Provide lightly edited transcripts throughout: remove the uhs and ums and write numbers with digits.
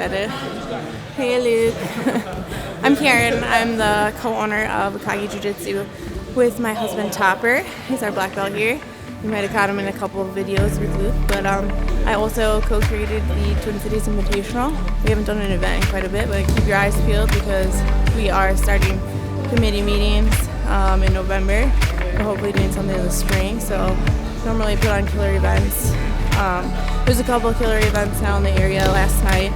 at it. Hey Luke. I'm Karyn. I'm the co-owner of Akagi Jiu-Jitsu with my husband Topher. He's our black belt here. You might have caught him in a couple of videos with Luke, but I also co-created the Twin Cities Invitational. We haven't done an event in quite a bit, but keep your eyes peeled because we are starting committee meetings in November. We're hopefully doing something in the spring, so normally put on killer events. There's a couple of killer events now in the area. Last night,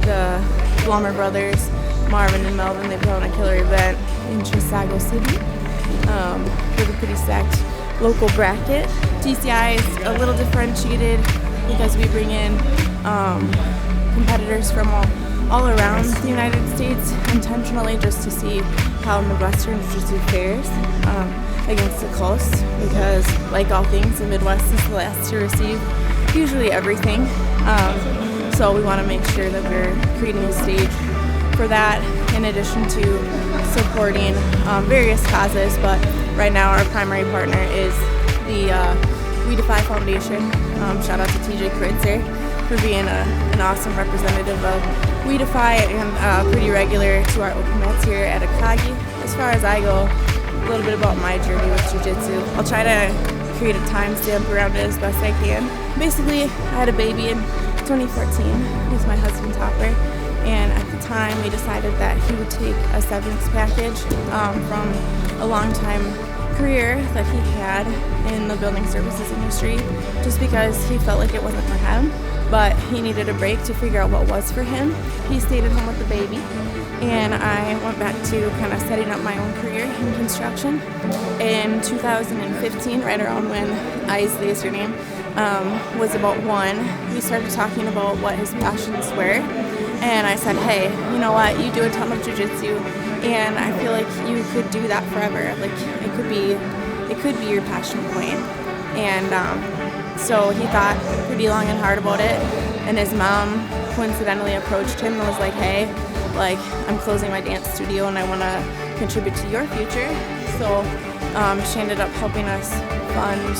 the Blummer brothers, Marvin and Melvin, they put on a killer event in Chisago City with a pretty stacked local bracket. TCI is a little differentiated because we bring in competitors from all around the United States intentionally just to see how Midwestern Jiu-Jitsu fares against the coast, because like all things, the Midwest is the last to receive usually everything. So we want to make sure that we're creating a stage for that, in addition to supporting various causes. But right now our primary partner is the We Defy Foundation. Shout out to TJ Kritzer for being an awesome representative of We Defy and pretty regular to our open mats here at Akagi. As far as I go, a little bit about my journey with Jiu-Jitsu. I'll try to create a timestamp around it as best I can. Basically, I had a baby in 2014 with my husband Topher, and at the time we decided that he would take a severance package from a long-time career that he had in the building services industry, just because he felt like it wasn't for him, but he needed a break to figure out what was for him. He stayed at home with the baby, and I went back to kind of setting up my own career in construction. In 2015, right around when Isley is her name, was about 1, we started talking about what his passions were, and I said, hey, you know what, you do a ton of jiu-jitsu, and I feel like you could do that forever. Like, it could be your passion point. And so he thought pretty long and hard about it, and his mom coincidentally approached him and was like, hey, like, I'm closing my dance studio and I want to contribute to your future. So she ended up helping us fund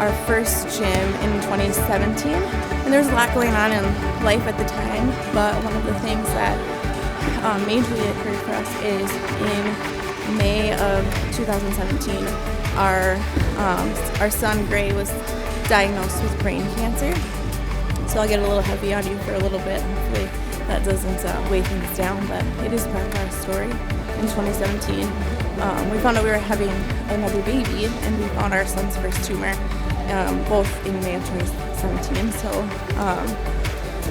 our first gym in 2017. And there was a lot going on in life at the time, but one of the things that majorly occurred for us is in May of 2017, our son Gray was diagnosed with brain cancer. So I'll get a little heavy on you for a little bit. Hopefully that doesn't weigh things down, but it is part of our story. In 2017, we found out we were having another baby, and we found our son's first tumor, both in May of 2017. So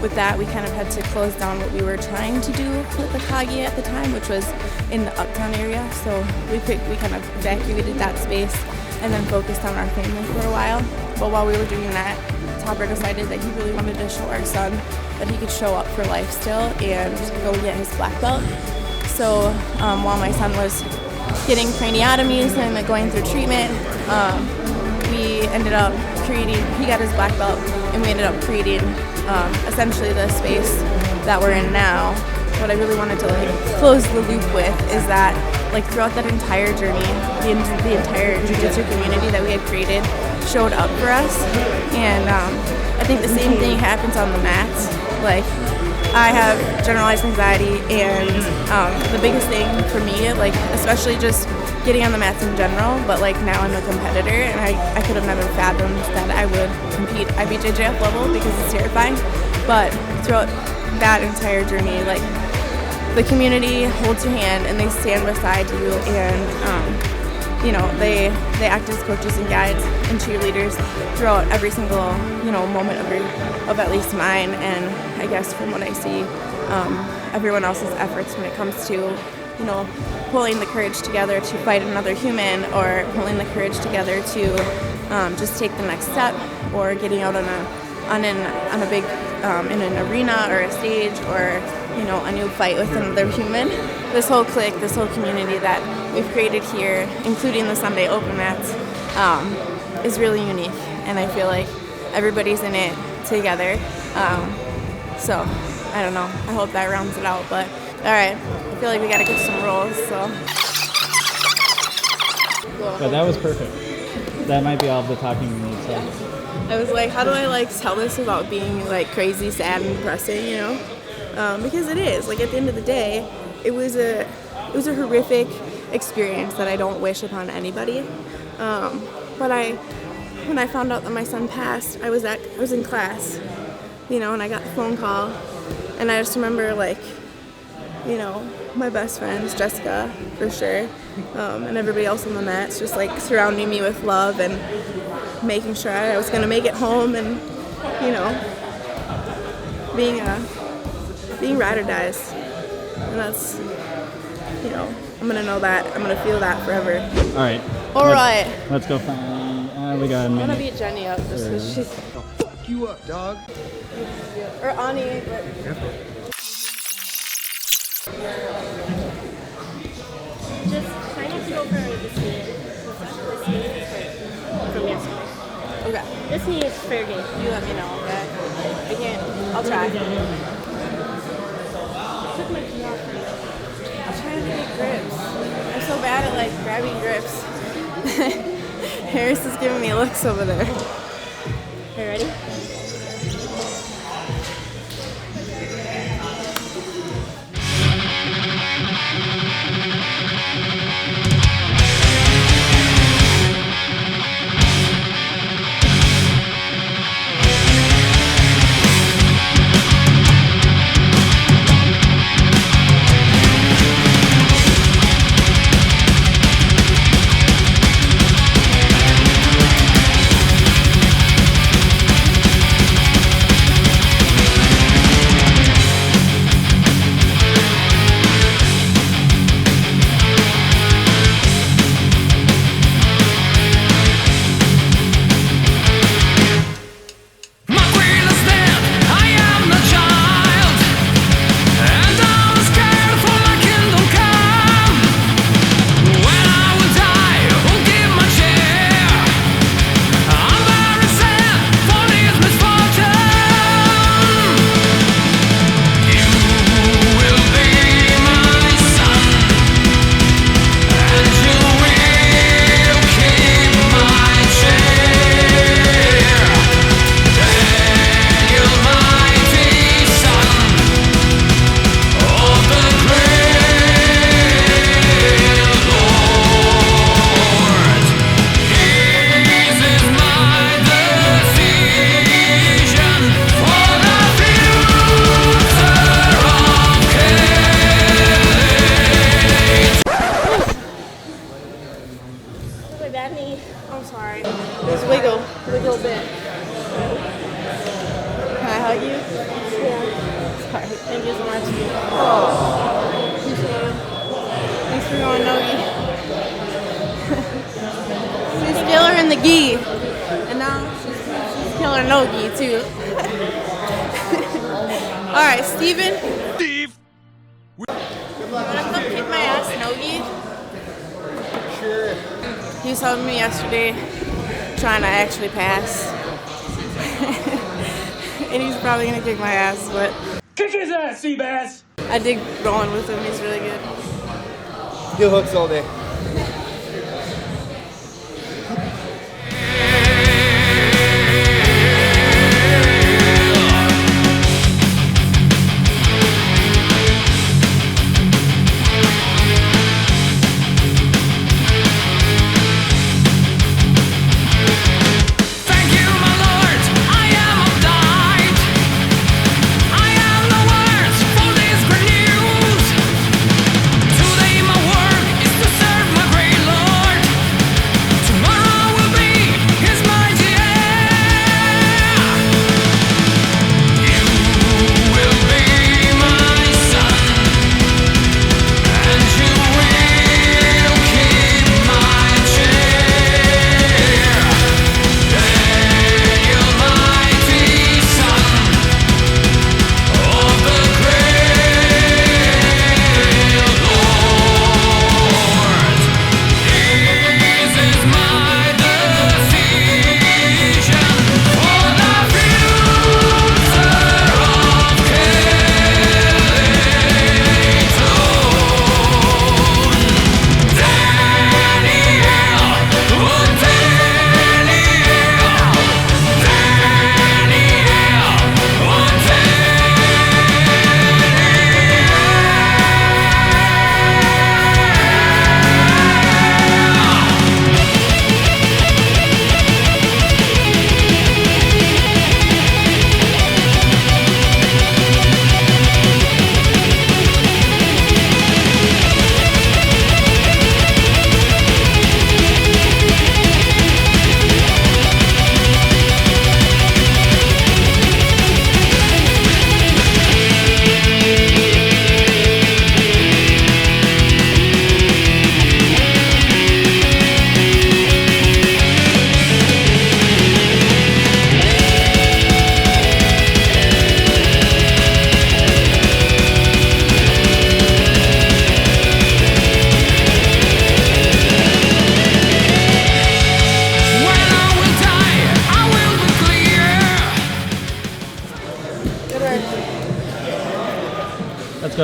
with that, we kind of had to close down what we were trying to do with Akagi at the time, which was in the Uptown area. So we kind of evacuated that space and then focused on our family for a while. But while we were doing that, Topher decided that he really wanted to show our son that he could show up for life still and go get his black belt. So while my son was getting craniotomies and going through treatment, we ended up he got his black belt, and we ended up creating essentially the space that we're in now. What I really wanted to close the loop with is that throughout that entire journey, the entire jiu-jitsu community that we had created showed up for us, and I think the same thing happens on the mats. I have generalized anxiety, and the biggest thing for me, especially just getting on the mats in general, but now I'm a competitor, and I could have never fathomed that I would compete IBJFF level because it's terrifying. But throughout that entire journey, the community holds your hand and they stand beside you, and they act as coaches and guides and cheerleaders throughout every single moment of at least mine, and I guess from what I see, everyone else's efforts when it comes to pulling the courage together to fight another human, or pulling the courage together to just take the next step, or getting out on a big in an arena or a stage, or a new fight with another human. This whole clique, this whole community that we've created here, including the Sunday open mats, is really unique, and I feel like everybody's in it together. So I don't know, I hope that rounds it out, but all right, I feel like we gotta get some rolls, so. Yeah, that was perfect. That might be all the talking we need, so. I was like, how do I tell this without being crazy, sad, and depressing, because it is. Like, at the end of the day, it was a horrific experience that I don't wish upon anybody. But when I found out that my son passed, I was in class, you know, and I got the phone call, and I just remember, like, you know, my best friends, Jessica, for sure, and everybody else on the mats, just like surrounding me with love and making sure I was gonna make it home, and, you know, being ride or dies. And that's, you know, I'm gonna know that, I'm gonna feel that forever. All right. Alright. Let's go find, we got a minute. I'm gonna beat Jenny up just because she's... Fuck you up, dog. Or Ani, but... Just try not to go for this knee. This knee is hurt from yesterday. Okay. This knee is fair game. You let me know, okay? I can't. I'll try. I took my knee off for you. I'm trying to get grips. I'm so bad at, like, grabbing grips. Harris is giving me looks over there. Are you ready? I'm sorry. Just wiggle a bit. Can I hug you? Yeah. Sorry. Thank you so much. Oh. Appreciate it. Thanks for going nogi. She's killer in the gi. And now she's killer no gi too. Alright, Steven. Steve! You wanna come kick my ass nogi? Sure. He was helping me yesterday, trying to actually pass. And he's probably gonna kick my ass, but... Kick his ass, Seabass! I dig rolling with him, he's really good. Heel hooks all day. Today my work is to serve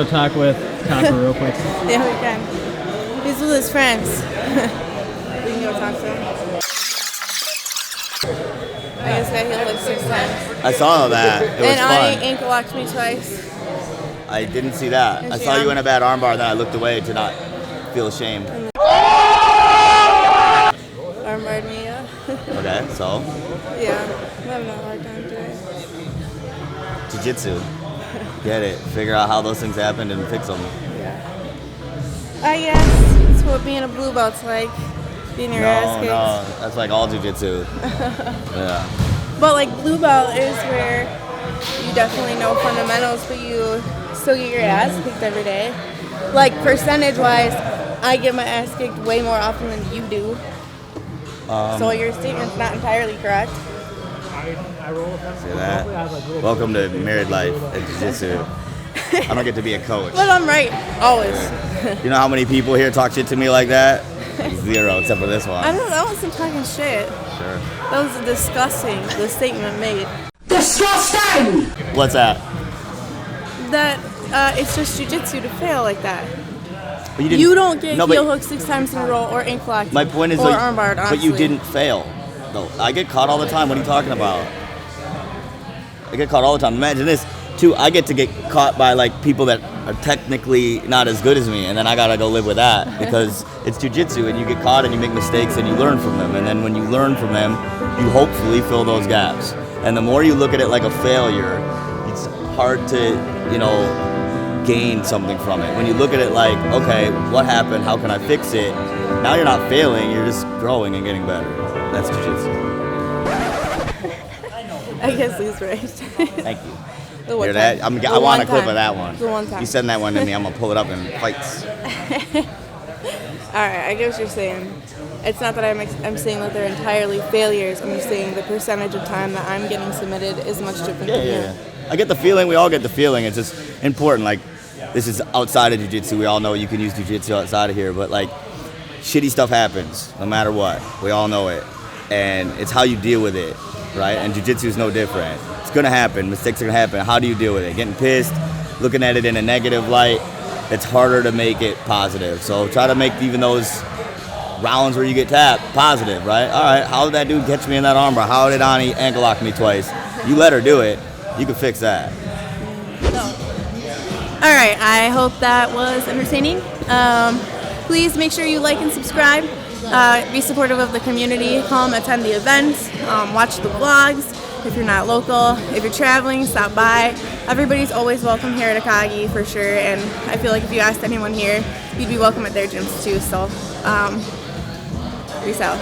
go talk with Topher real quick? Yeah, we can. He's with his friends. We can go talk to him. I guess got healed like 6 times. I saw that. It was And fun. Ani ankle locked me twice. I didn't see that. And I she saw you on- in a bad armbar, then I looked away to not feel ashamed. Armbarred me, yeah. Okay, so Yeah, I'm having a hard time today. jiu-jitsu. Get it. Figure out how those things happened and fix them. I guess it's what being a blue belt's like. Being your ass kicked. No, that's like all jiu-jitsu. Yeah. But like blue belt is where you definitely know fundamentals, but you still get your ass kicked every day. Like percentage wise, I get my ass kicked way more often than you do. So your statement's not entirely correct. See that? Welcome to married life at jiu-jitsu. I don't get to be a coach. But I'm right, always. You know how many people here talk shit to me like that? 0, except for this one. That wasn't talking shit. Sure. That was disgusting, the statement made. Disgusting! What's that? That it's just jujitsu to fail like that. But You don't get no, heel but hooked 6 times in a row or ankle locked my point is, or like, armbarred, honestly. but you didn't fail. No, I get caught all the time. What are you talking about? I get caught all the time. Imagine this, too. I get to get caught by like people that are technically not as good as me, and then I gotta go live with that because it's jiu-jitsu, and you get caught and you make mistakes and you learn from them, and then when you learn from them, you hopefully fill those gaps. And the more you look at it like a failure, it's hard to, gain something from it. When you look at it like, okay, what happened? How can I fix it? Now you're not failing. You're just growing and getting better. That's jiu-jitsu. I guess he's right. Thank you. The one Hear that? time. I The want one a clip time. of that one. The one time. You send that one to me, I'm gonna pull it up in fights. Alright, I get what you're saying. It's not that I'm saying that they're entirely failures. I'm just saying the percentage of time that I'm getting submitted is much different than you. Yeah. I get the feeling. We all get the feeling. It's just important. Like, this is outside of jiu-jitsu. We all know you can use jiu-jitsu outside of here, but like, shitty stuff happens no matter what. We all know it, and it's how you deal with it, right? And jiu-jitsu is no different. It's gonna happen. Mistakes are gonna happen. How do you deal with it? Getting pissed, looking at it in a negative light. It's harder to make it positive. So try to make even those rounds where you get tapped positive, right? All right, how did that dude catch me in that armbar? How did Ani ankle lock me twice? You let her do it. You can fix that. All right, I hope that was entertaining. Please make sure you like and subscribe. Be supportive of the community. Come attend the events. Watch the vlogs. If you're not local, if you're traveling, stop by. Everybody's always welcome here at Akagi for sure. And I feel like if you asked anyone here, you'd be welcome at their gyms too. So, peace out.